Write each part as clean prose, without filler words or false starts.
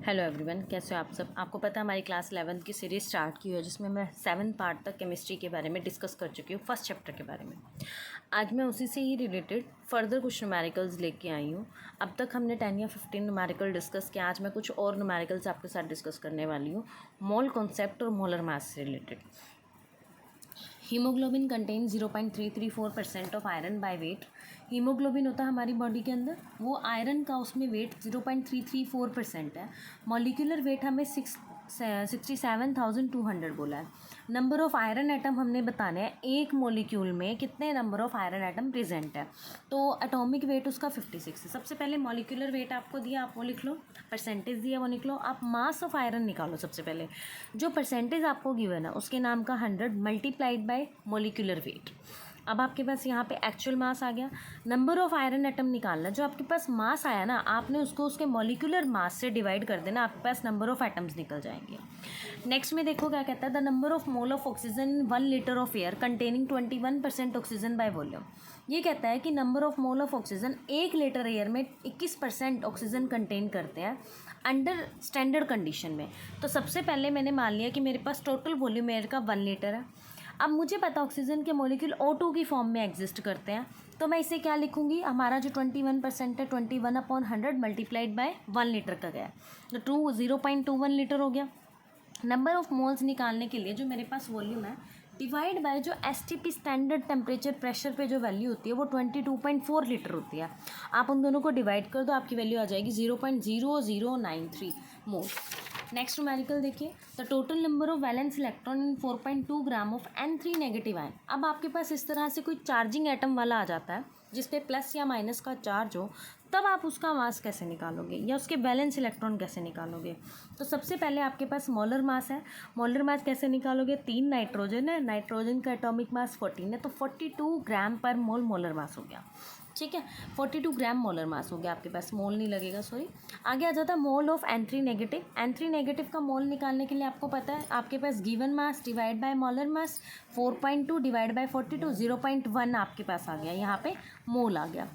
Hello everyone, कैसे हो आप सब। आपको पता है हमारी क्लास 11th की सीरीज़ स्टार्ट की है जिसमें मैं 7 पार्ट तक केमिस्ट्री के बारे में डिस्कस कर चुकी हूँ, फर्स्ट चैप्टर के बारे में। आज मैं उसी से ही रिलेटेड फर्दर कुछ न्यूमेरिकल्स लेके आई हूँ। अब तक हमने 10 या 15 न्यूमेरिकल डिस्कस किया। आज मैं कुछ और न्यूमेरिकल्स आपके साथ डिस्कस करने वाली हूँ, मोल कॉन्सेप्ट और मोलर मास से related. Haemoglobin contain 0.334% of iron by weight. Haemoglobin होता है हमारी बॉडी के अंदर, वो आयरन का उसमें वेट 0.334% है। मॉलिक्यूलर वेट हमें 67,200 बोला है। नंबर ऑफ़ आयरन एटम हमने बताने हैं, एक मॉलिक्यूल में कितने number of iron atom present है। तो एटॉमिक वेट उसका 56 है। सबसे पहले मॉलिक्यूलर वेट आपको दिया, आप वो लिख लो। परसेंटेज दिया, वो लिख लो। आप मास ऑफ आयरन निकालो। सबसे पहले जो परसेंटेज आपको गिवन है उसके नाम का 100 मल्टीप्लाइड बाय मॉलिक्यूलर वेट। अब आपके पास यहाँ पे एक्चुअल मास आ गया। नंबर ऑफ़ आयरन एटम निकालना, जो आपके पास मास आया ना, आपने उसको उसके मॉलिक्यूलर मास से डिवाइड कर देना, आपके पास नंबर ऑफ़ एटम्स निकल जाएंगे। नेक्स्ट में देखो क्या कहता है, the number of mole of oxygen in 1 litre of air containing 21% oxygen by volume. ये कहता है कि number of mole of oxygen 1 litre air में 21% ऑक्सीजन कंटेन करते हैं अंडर स्टैंडर्ड कंडीशन में। तो सबसे पहले मैंने मान लिया कि मेरे पास टोटल वॉल्यूम एयर का 1 लीटर है। अब मुझे पता ऑक्सीजन के मॉलिक्यूल O2 की फॉर्म में एग्जिस्ट करते हैं, तो मैं इसे क्या लिखूंगी, हमारा जो 21% है 21/100 मल्टीप्लाइड बाय 1 लीटर का गया, तो 0.21 लीटर हो गया। नंबर ऑफ मोल्स निकालने के लिए जो मेरे पास वॉल्यूम है डिवाइड बाय जो STP स्टैंडर्ड टेम्परेचर प्रेशर पे जो वैल्यू होती है वो 22.4 लीटर होती है। आप उन दोनों को डिवाइड कर दो, आपकी वैल्यू आ जाएगी 0.0093 मोल। नेक्स्ट न्यूमेरिकल देखिए, the total number of valence electron in 4.2 gram of N3 negative ion. अब आपके पास इस तरह से कोई चार्जिंग एटम वाला आ जाता है जिस पे प्लस या माइनस का चार्ज हो, तब आप उसका मास कैसे निकालोगे या उसके बैलेंस इलेक्ट्रॉन कैसे निकालोगे। तो सबसे पहले आपके पास मोलर मास है। मोलर मास कैसे निकालोगे, 3 नाइट्रोजन है, नाइट्रोजन का एटॉमिक मास 14 है, तो 42 ग्राम पर मोल मोलर मास हो गया। ठीक है, 42 ग्राम मोलर मास हो गया आपके पास, मोल नहीं लगेगा, सॉरी। आगे आ जाता है mole of N3 negative. N3 negative का मोल निकालने के लिए आपको पता है आपके पास given mass divide by molar mass 4.2 divide by 42 0.1 आपके पास आ गया, यहाँ पे मोल आ गया।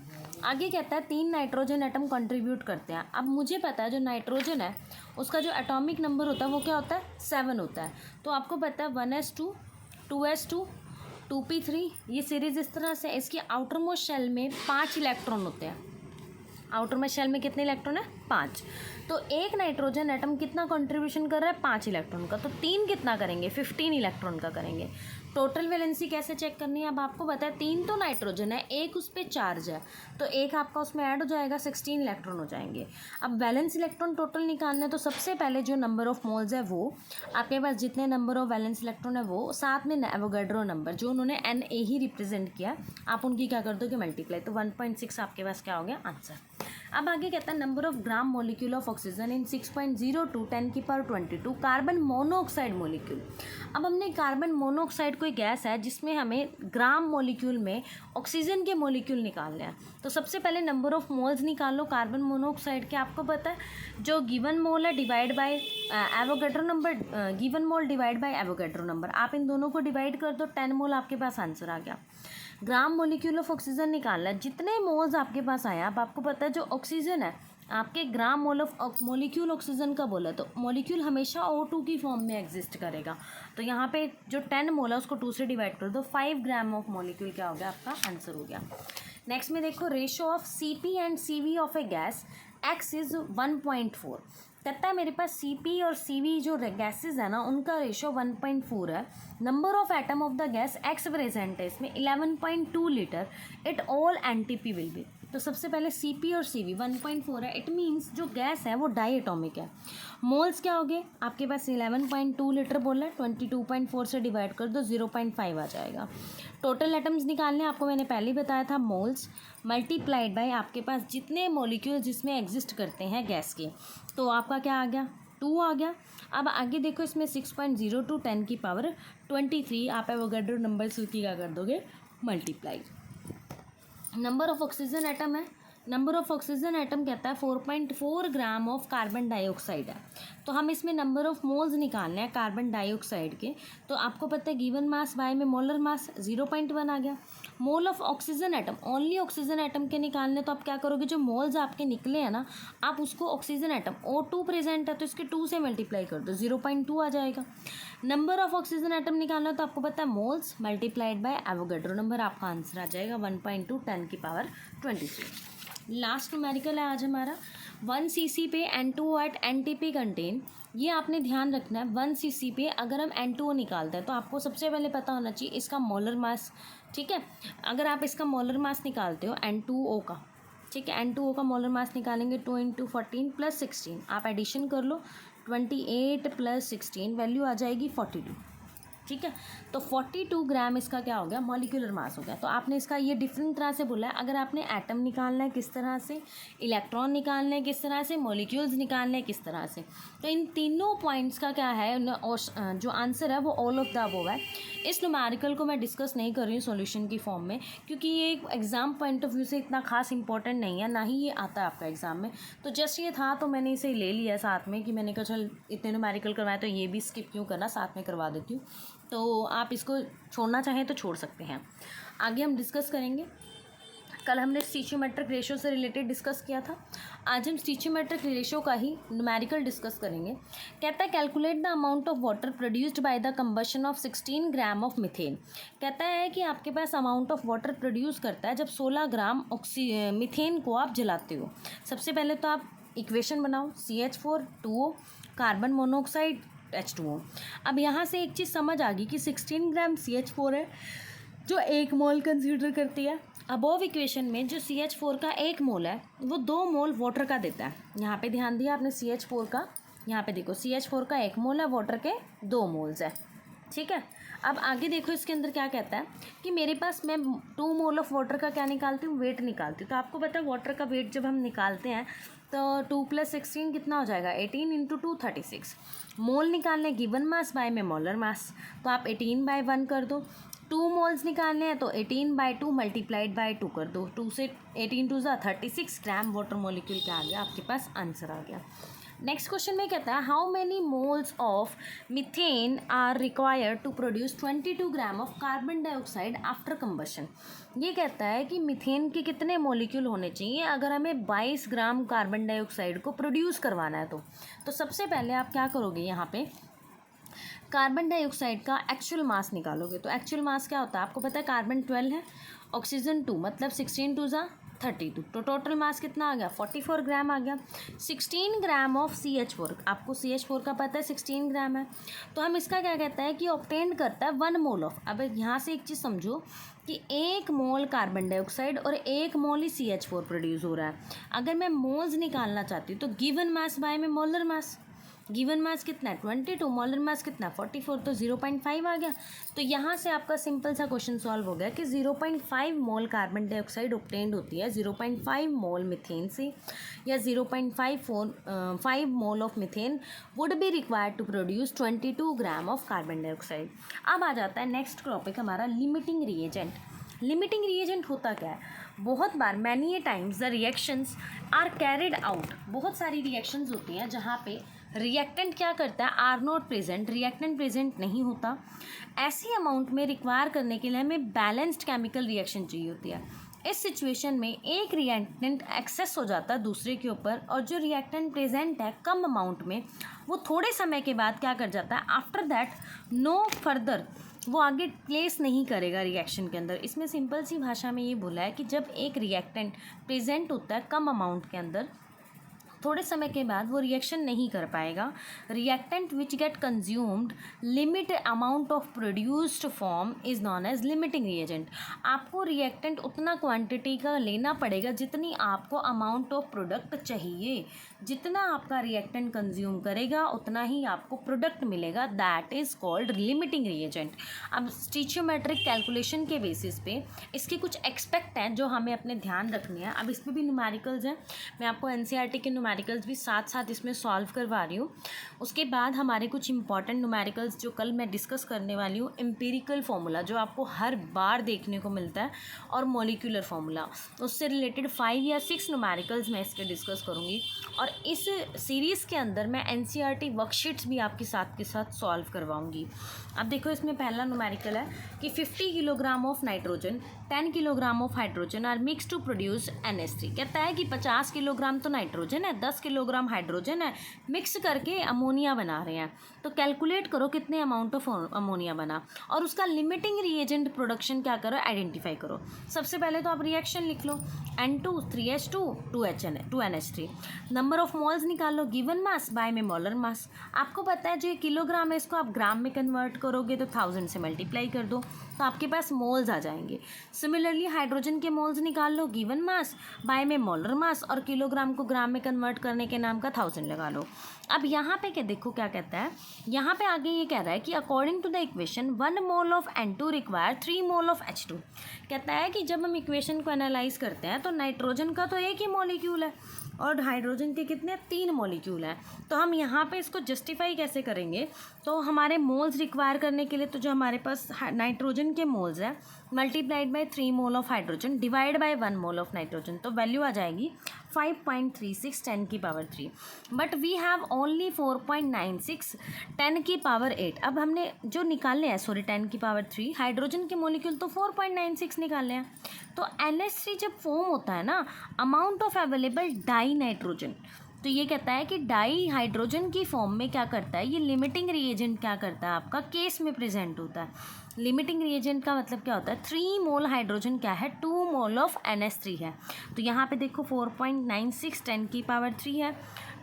आगे कहता है 3 नाइट्रोजन एटम कंट्रीब्यूट करते हैं। अब मुझे पता है जो नाइट्रोजन है उसका जो एटॉमिक नंबर होता है वो क्या होता है, 7 होता है। तो आपको पता है 1s2 2s2 2p3, ये सीरीज इस तरह से। इसकी आउटर मोस्ट शेल में 5 इलेक्ट्रॉन होते हैं। आउटर मोस्ट शेल में कितने इलेक्ट्रॉन है, 5। तो एक नाइट्रोजन एटम कितना कंट्रीब्यूशन कर रहा है, 5 इलेक्ट्रॉन का। तो 3 कितना करेंगे, 15 इलेक्ट्रॉन का करेंगे। टोटल वैलेंसी कैसे चेक करनी है, अब आपको पता है 3 तो नाइट्रोजन है, एक उस पर चार्ज है, तो एक आपका उसमें ऐड हो जाएगा, 16 इलेक्ट्रॉन हो जाएंगे। अब वैलेंस इलेक्ट्रॉन टोटल निकालना है, तो सबसे पहले जो नंबर ऑफ मोल्स है वो आपके पास, जितने नंबर ऑफ वैलेंस इलेक्ट्रॉन है वो, साथ में एवोगाड्रो नंबर जो उन्होंने Na ही रिप्रेजेंट किया, आप उनकी क्या कर दोगे, मल्टीप्लाई। तो 1.6 आपके पास क्या हो गया, आंसर। अब आगे कहता है number of gram molecule of oxygen in 6.02 10⁻22 carbon monoxide molecule. अब हमने कार्बन मोनोऑक्साइड कोई गैस है जिसमें हमें ग्राम मॉलिक्यूल में ऑक्सीजन के मॉलिक्यूल निकालने हैं। तो सबसे पहले नंबर ऑफ मोल्स निकालो कार्बन मोनोऑक्साइड के। आपको पता है जो गिवन मोल है divide by Avogadro number, given mole divide by Avogadro number, आप इन दोनों को डिवाइड कर दो, 10 मोल आपके पास आंसर आ गया। ग्राम मॉलिक्यूल ऑफ ऑक्सीजन निकालना है, जितने मोल्स आपके पास आया। अब आपको पता है जो ऑक्सीजन है आपके ग्राम मोल ऑफ मॉलिक्यूल ऑक्सीजन का बोला, तो मॉलिक्यूल हमेशा O2 की फॉर्म में एग्जिस्ट करेगा। तो यहाँ पे जो 10 मोल है उसको 2 से डिवाइड कर दो, 5 ग्राम ऑफ मॉलिक्यूल क्या हो गया, आपका आंसर हो गया। नेक्स्ट में देखो, ratio of CP and CV of A gas X is 1.4। कहता है मेरे पास CP और CV जो गैसेज है ना उनका रेशो 1.4 है। Number of atom of the gas X present है इसमें 11.2 litre, it all NTP will be. तो सबसे पहले CP और CV 1.4 है, इट मीन्स जो गैस है वो डाई एटॉमिक है। मोल्स क्या हो गए आपके पास, 11.2 लीटर बोला है, 22.4 से डिवाइड कर दो, 0.5 आ जाएगा। टोटल एटम्स निकालने आपको मैंने पहले ही बताया था, मोल्स मल्टीप्लाइड बाय आपके पास जितने मॉलिक्यूल जिसमें एग्जिस्ट करते हैं गैस के, तो आपका क्या आ गया, 2 आ गया। अब आगे देखो इसमें 6.02 10⁻23 आप एवोगाड्रो नंबर सूची क्या कर दोगे, multiply. Number of oxygen atom है, नंबर ऑफ ऑक्सीजन एटम कहता है 4.4 ग्राम ऑफ कार्बन डाइऑक्साइड है। तो हम इसमें नंबर ऑफ मोल्स निकालने हैं कार्बन डाइऑक्साइड के। तो आपको पता है गिवन मास बाय में मोलर मास 0.1 आ गया। Mole of oxygen atom, only oxygen atom के निकालने, तो आप क्या करोगे, जो मोल्स आपके निकले हैं ना, आप उसको ऑक्सीजन एटम O2 प्रेजेंट है तो इसके 2 से मल्टीप्लाई कर दो, 0.2 आ जाएगा। नंबर ऑफ ऑक्सीजन एटम निकालना तो आपको पता है moles multiplied by Avogadro number, आपका आंसर आ जाएगा 1.2 10⁻23। लास्ट न्यूमेरिकल है आज हमारा 1 cc पे N2O एट NTP कंटेन। ये आपने ध्यान रखना है 1 cc पे अगर हम N2O निकालते हैं तो आपको सबसे पहले पता होना चाहिए इसका मोलर मास, ठीक है। अगर आप इसका मोलर मास निकालते हो N2O का, ठीक है, N2O का मोलर मास निकालेंगे 2 × 14 + 16, आप एडिशन कर लो 28 + 16 वैल्यू आ जाएगी 42, ठीक है। तो 42 ग्राम इसका क्या हो गया, मॉलिक्यूलर मास हो गया। तो आपने इसका ये डिफरेंट तरह से बोला है, अगर आपने एटम निकालना है किस तरह से, इलेक्ट्रॉन निकालना है किस तरह से, मॉलिक्यूल्स निकालने हैं किस तरह से, तो इन तीनों पॉइंट्स का क्या है जो आंसर है वो ऑल ऑफ द अबव है। इस न्यूमेरिकल को मैं डिस्कस नहीं कर रही हूँ सॉल्यूशन की फॉर्म में, क्योंकि ये एक एग्ज़ाम पॉइंट ऑफ व्यू से इतना खास इंपॉर्टेंट नहीं है, ना ही ये आता है आपका एग्ज़ाम में। तो जस्ट ये था तो मैंने इसे ले लिया साथ में कि मैंने कहा चल इतने न्यूमेरिकल करवाए तो ये भी स्किप क्यों करना, साथ में करवा देती हूँ। तो आप इसको छोड़ना चाहें तो छोड़ सकते हैं। आगे हम डिस्कस करेंगे, कल हमने स्टीचियोमेट्रिक रेशियो से रिलेटेड डिस्कस किया था, आज हम स्टीचियोमेट्रिक रेशियो का ही न्यूमेरिकल डिस्कस करेंगे। कहता है calculate the amount of water produced by the combustion of 16 gram of methane. कहता है कि आपके पास अमाउंट ऑफ वाटर प्रोड्यूस करता है जब 16 ग्राम मीथेन को आप जलाते हो। सबसे पहले तो आप इक्वेशन बनाओ, CH4 2O carbon monoxide H2O। अब यहाँ से एक चीज़ समझ आ गई कि 16 ग्राम CH4 है जो 1 मोल कंसीडर करती है। अबोव इक्वेशन में जो CH4 का 1 मोल है वो 2 मोल वाटर का देता है। यहाँ पे ध्यान दिया आपने CH4 का, यहाँ पे देखो CH4 का 1 मोल है, वाटर के 2 मोल्स है, ठीक है। अब आगे देखो इसके अंदर क्या कहता है कि मेरे पास मैं 2 मोल ऑफ वाटर का क्या निकालती हूँ, वेट निकालती हूँ। तो आपको पता है वाटर का वेट जब हम निकालते हैं तो 2 + 16 कितना हो जाएगा, 18 × 2 36। मोल निकालने गिवन मास बाय में मोलर मास, तो आप 18/1 कर दो। 2 मोल्स निकालने हैं तो 18/2 मल्टीप्लाइड बाय 2 कर दो, 2 से 18 × 2 = 36 ग्राम वाटर मॉलिक्यूल क्या आ गया, आपके पास आंसर आ गया। नेक्स्ट क्वेश्चन में कहता है how many moles of methane are required to produce 22 gram of carbon dioxide after combustion. ये कहता है कि मीथेन के कितने मॉलिक्यूल होने चाहिए अगर हमें 22 ग्राम कार्बन डाइऑक्साइड को प्रोड्यूस करवाना है। तो सबसे पहले आप क्या करोगे, यहाँ पे कार्बन डाइऑक्साइड का एक्चुअल मास निकालोगे। तो एक्चुअल मास क्या होता है आपको पता है, कार्बन 12 है, ऑक्सीजन 2, मतलब 16 × 2 = 32, तो टोटल मास कितना आ गया, 44 ग्राम आ गया। 16 ग्राम ऑफ CH4, आपको CH4 का पता है 16 ग्राम है, तो हम इसका क्या कहता है कि ऑब्टेन करता है 1 मोल ऑफ। अब यहाँ से एक चीज़ समझो कि 1 मोल कार्बन डाइऑक्साइड और 1 मोल ही CH4 प्रोड्यूस हो रहा है। अगर मैं मोल्स निकालना चाहती हूँ तो गिवन मास बाय में मोलर मास, गिवन मास कितना है 22, मोलर मास कितना 44, तो 0.5 आ गया। तो यहाँ से आपका सिंपल सा क्वेश्चन सॉल्व हो गया कि 0.5 मोल कार्बन डाइऑक्साइड ऑब्टेन्ड होती है 0.5 मोल मीथेन से, या 0.5 mole of methane would be required to produce 22 gram of carbon dioxide. अब आ जाता है नेक्स्ट टॉपिक हमारा लिमिटिंग रिएजेंट। लिमिटिंग रिएजेंट होता क्या है, बहुत बार many a times the reactions are carried out, बहुत सारी रिएक्शंस होती हैं जहाँ पे रिएक्टेंट क्या करता है, are not present, reactant present नहीं होता। ऐसी अमाउंट में रिक्वायर करने के लिए हमें बैलेंस्ड केमिकल रिएक्शन चाहिए होती है। इस सिचुएशन में एक रिएक्टेंट एक्सेस हो जाता है दूसरे के ऊपर, और जो रिएक्टेंट प्रेजेंट है कम अमाउंट में वो थोड़े समय के बाद क्या कर जाता है, आफ्टर दैट नो फर्दर, वो आगे प्लेस नहीं करेगा रिएक्शन के अंदर। इसमें सिंपल सी भाषा में ये बोला है कि जब एक रिएक्टेंट प्रेजेंट होता है कम अमाउंट के अंदर, थोड़े समय के बाद वो रिएक्शन नहीं कर पाएगा। Reactant which get consumed limit amount of produced form is known as limiting reagent. आपको रिएक्टेंट उतना क्वांटिटी का लेना पड़ेगा जितनी आपको अमाउंट ऑफ प्रोडक्ट चाहिए। जितना आपका रिएक्टेंट कंज्यूम करेगा उतना ही आपको प्रोडक्ट मिलेगा, that is called limiting reagent. अब स्टीचियोमेट्रिक कैलकुलेशन के बेसिस पे इसके कुछ एक्सपेक्ट हैं जो हमें अपने ध्यान रखने हैं। अब इसमें भी न्यूमेरिकल्स हैं, मैं आपको NCERT के न्यूमेरिकल्स भी साथ साथ इसमें सॉल्व करवा रही हूँ। उसके बाद हमारे कुछ इंपॉर्टेंट न्यूमेरिकल्स जो कल मैं डिस्कस करने वाली हूँ, एम्पिरिकल फार्मूला जो आपको हर बार देखने को मिलता है, और मॉलिक्यूलर फार्मूला, उससे रिलेटेड 5 या 6 न्यूमेरिकल्स मैं इसके डिस्कस करूँगी। और इस सीरीज़ के अंदर मैं NCERT वर्कशीट्स भी आपके साथ के साथ सॉल्व करवाऊँगी। अब देखो, इसमें पहला न्यूमेरिकल है कि 50 kilogram of nitrogen 10 kilogram of hydrogen are mix to produce NH3। कहता है कि 50 किलोग्राम तो नाइट्रोजन है, 10 किलोग्राम हाइड्रोजन है, मिक्स करके अमोनिया बना रहे हैं। तो कैलकुलेट करो कितने अमाउंट ऑफ अमोनिया बना, और उसका लिमिटिंग रिएजेंट प्रोडक्शन क्या करो, आइडेंटिफाई करो। सबसे पहले तो आप रिएक्शन लिख लो, N2 3H2 2NH3। Number of moles निकालो, गिवन मास बाय में मोलर मास। आपको पता है जो ये किलोग्राम है इसको आप ग्राम में कन्वर्ट करोगे तो 1000 से मल्टीप्लाई कर दो तो आपके पास मोल्स आ जाएंगे। सिमिलरली हाइड्रोजन के मोल्स निकाल लो, गिवन मास बाय में मोलर मास, और किलोग्राम को ग्राम में कन्वर्ट करने के नाम का 1000 लगा लो। अब यहाँ पे क्या देखो क्या कहता है, यहाँ पे आगे ये कह रहा है कि according to the equation 1 mole of N2 require 3 mole of H2। कहता है कि जब हम इक्वेशन को एनालाइज करते हैं तो नाइट्रोजन का तो एक ही मॉलिक्यूल है और हाइड्रोजन के कितने 3 मॉलिक्यूल हैं। तो हम यहाँ पे इसको जस्टिफाई कैसे करेंगे, तो हमारे मोल्स रिक्वायर करने के लिए तो जो हमारे पास नाइट्रोजन के मोल्स है multiplied by 3 mole of hydrogen divide by 1 mole of nitrogen, तो वैल्यू आ जाएगी 5.36 10 की power 3। But we have only 4.96 10 की पावर 8। अब हमने जो निकालने हैं 10 की पावर 3 हाइड्रोजन के मॉलिक्यूल तो 4.96 निकालने हैं। तो NH3 जब फॉर्म होता है ना, amount of available die nitrogen, तो ये कहता है कि डाई हाइड्रोजन की फॉर्म में क्या करता है, ये लिमिटिंग रिएजेंट क्या करता है, आपका केस में प्रेजेंट होता है। लिमिटिंग रिएजेंट का मतलब क्या होता है, 3 मोल हाइड्रोजन क्या है, 2 मोल ऑफ NH3 है। तो यहाँ पे देखो 4.96 10 की पावर 3 है,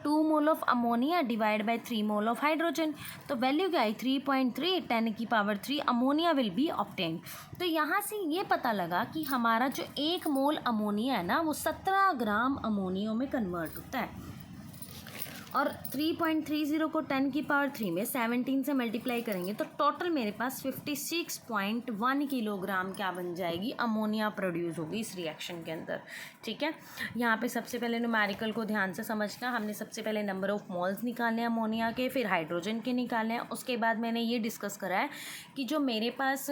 2 mole of ammonia divide by 3 mole of hydrogen, तो वैल्यू क्या आई 3.3 10 की power 3 ammonia will be obtained. तो यहाँ से ये पता लगा कि हमारा जो 1 मोल अमोनिया है ना वो 17 ग्राम अमोनिया में कन्वर्ट होता है, और 3.30 को 10 की पावर 3 में 17 से मल्टीप्लाई करेंगे तो टोटल मेरे पास 56.1 किलोग्राम क्या बन जाएगी, अमोनिया प्रोड्यूस होगी इस रिएक्शन के अंदर। ठीक है, यहाँ पे सबसे पहले न्यूमेरिकल को ध्यान से समझना। हमने सबसे पहले नंबर ऑफ मोल्स निकालने हैं अमोनिया के, फिर हाइड्रोजन के निकालने हैं। उसके बाद मैंने ये डिस्कस करा है कि जो मेरे पास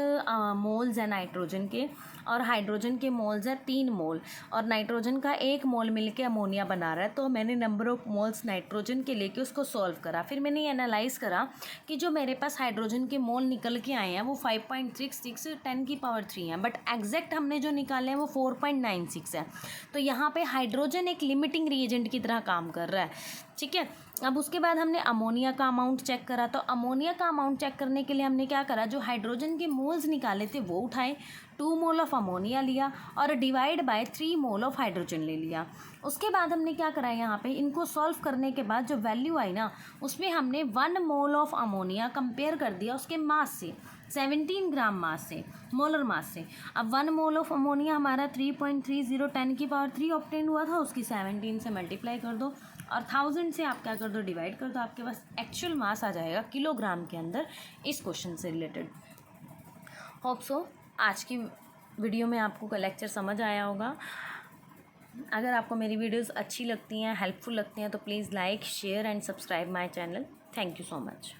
मोल्स हैं नाइट्रोजन के, और हाइड्रोजन के मोल्स हैं 3 मोल, और नाइट्रोजन का 1 मोल मिलके अमोनिया बना रहा है। तो मैंने नंबर ऑफ मोल्स नाइट्रोजन के लेके उसको सॉल्व करा, फिर मैंने ये एनालाइज करा कि जो मेरे पास हाइड्रोजन के मोल निकल के आए हैं वो 5.66 10 की पावर 3 है, बट एग्जैक्ट हमने जो निकाले हैं वो 4.96 है। तो यहाँ पे हाइड्रोजन एक लिमिटिंग रिएजेंट की तरह काम कर रहा है। ठीक है, अब उसके बाद हमने अमोनिया का अमाउंट चेक करा, तो अमोनिया का अमाउंट चेक करने के लिए हमने क्या करा, जो हाइड्रोजन के मोल्स निकाले थे वो उठाए, 2 मोल ऑफ अमोनिया लिया और divide by 3 mole of hydrogen ले लिया। उसके बाद हमने क्या करा, यहाँ पे इनको सॉल्व करने के बाद जो वैल्यू आई ना उसमें हमने 1 मोल ऑफ अमोनिया कंपेयर कर दिया उसके मास से, 17 ग्राम मास से, मोलर मास से। अब 1 मोल ऑफ अमोनिया हमारा 3.30 10 की पावर 3 ऑब्टेन हुआ था, उसकी 17 से मल्टीप्लाई कर दो और 1000 से आप क्या कर दो, डिवाइड कर दो, आपके पास एक्चुअल मास आ जाएगा किलोग्राम के अंदर इस क्वेश्चन से रिलेटेड। होप सो आज की वीडियो में आपको का लेक्चर समझ आया होगा। अगर आपको मेरी वीडियोस अच्छी लगती हैं, हेल्पफुल लगती हैं, तो please like share and subscribe my channel. Thank you so much.